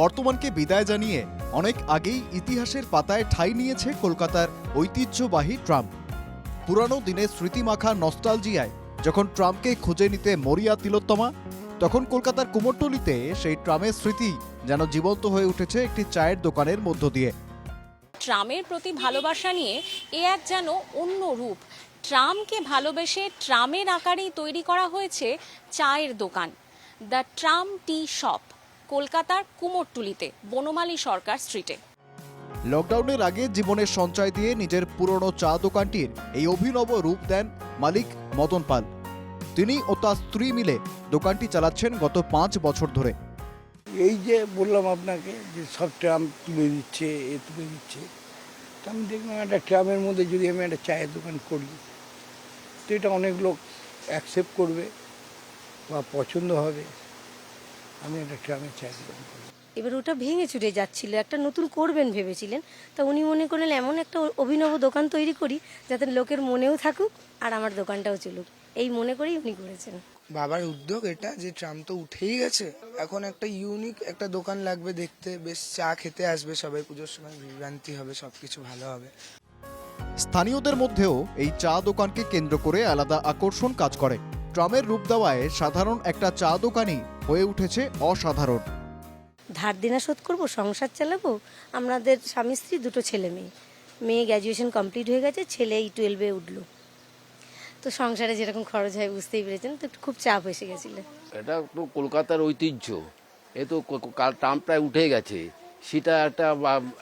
বর্তমানকে বিদায় জানিয়ে অনেক আগেই ইতিহাসের পাতায় ঠাঁই নিয়েছে কলকাতার ঐতিহ্যবাহী ট্রাম। পুরানো দিনের স্মৃতিমাখা নস্টালজিয়ায় যখন ট্রামকে খুঁজে নিতে মরিয়া তিলোত্তমা, তখন কলকাতার কুমোরটুলিতে সেই ট্রামের স্মৃতি যেন জীবন্ত হয়ে উঠেছে একটি চায়ের দোকানের মধ্য দিয়ে। ট্রামের প্রতি ভালোবাসা নিয়ে এ এক যেন অন্য রূপ। ট্রামকে ভালোবেসে ট্রামের আকারেই তৈরি করা হয়েছে চায়ের দোকান, দ্য ট্রাম টি শপ, কলকাতার কুমোরটুলিতে বনমালী সরকার স্ট্রিটে। লকডাউনের আগে জীবনের সঞ্চয় দিয়ে নিজের পুরনো চা দোকানটির এই অভিনব রূপ দেন মালিক মদন পাল। তিনি ও তার স্ত্রী মিলে দোকানটি চালাচ্ছেন গত 5 বছর ধরে। এই যে বললাম আপনাকে যে সব ট্রাম তুলে দিচ্ছে, তুলে দিচ্ছে, তো আমি দেখলাম একটা ট্রামের মধ্যে যদি আমি একটা চায়ের দোকান করি তো এটা অনেক লোক অ্যাকসেপ্ট করবে বা পছন্দ হবে। আমি একটা ট্রামের চায়ের দোকান করি। এবার ওটা ভেঙে চুরে যাচ্ছিল, একটা নতুন করবেন ভেবেছিলেন, তা উনি মনে করলেন এমন একটা অভিনব দোকান তৈরি করি যাতে লোকের মনেও থাকুক আর আমার দোকানটাও চলুক, এই মনে করেই উনি করেছেন। বাবার উদ্যোগ এটা, যে ট্রাম তো উঠেই গেছে, এখন একটা ইউনিক একটা দোকান লাগবে দেখতে, বেশ চা খেতে আসবে সবাই, পুজোর সময় বিভ্রান্তি হবে, সবকিছু ভালো হবে। স্থানীয়দের মধ্যেও এই চা দোকানকে কেন্দ্র করে আলাদা আকর্ষণ কাজ করে। ট্রামের রূপ দেওয়ায় সাধারণ একটা চা দোকানই হয়ে উঠেছে অসাধারণ। ধার দেনা শোধ করবো, সংসার চালাবো, আমাদের স্বামী স্ত্রী 2 ছেলে মেয়ে। মেয়ে গ্র্যাজুয়েশন কমপ্লিট হয়ে গেছে, ছেলে এই 12-এ উঠলো, তো সংসারে যেরকম খরচ হয় বুঝতেই পেরেছেন, তো একটু খুব চাপ এসে গেছিল। এটা তো কলকাতার ঐতিহ্য, এ তো ট্রাম প্রায় উঠে গেছে, সেটা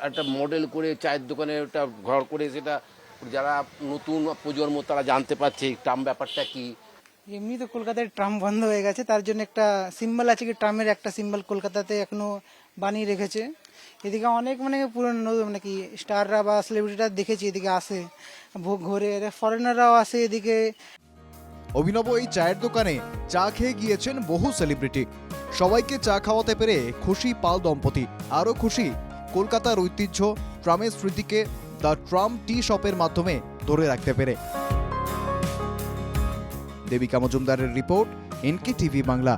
একটা মডেল করে চায়ের দোকানে একটা ঘর করে, সেটা যারা নতুন প্রজন্ম তারা জানতে পারছে ট্রাম ব্যাপারটা কি। এমনি তো কলকাতায় ট্রাম বন্ধ হয়ে গেছে, তার জন্য একটা সিম্বল আছে, কি ট্রামের একটা সিম্বল কলকাতাতে এখনো বানিয়ে রেখেছে। এদিকে অনেক পুরনো কি স্টাররা বা সেলিব্রিটিরা দেখেছি এদিকে আসে ঘুরে, ফরেনাররাও আসে এদিকে। অভিনব এই চায়ের দোকানে চা খেয়ে গিয়েছেন বহু সেলিব্রিটি। সবাইকে চা খাওয়াতে পেরে খুশি পাল দম্পতি। আরও খুশি কলকাতার ঐতিহ্য ট্রামের স্মৃতিকে দ্য ট্রাম টি শপের মাধ্যমে ধরে রাখতে পেরে। দেবিকা মজুমদারের রিপোর্ট, এনকে টিভি বাংলা।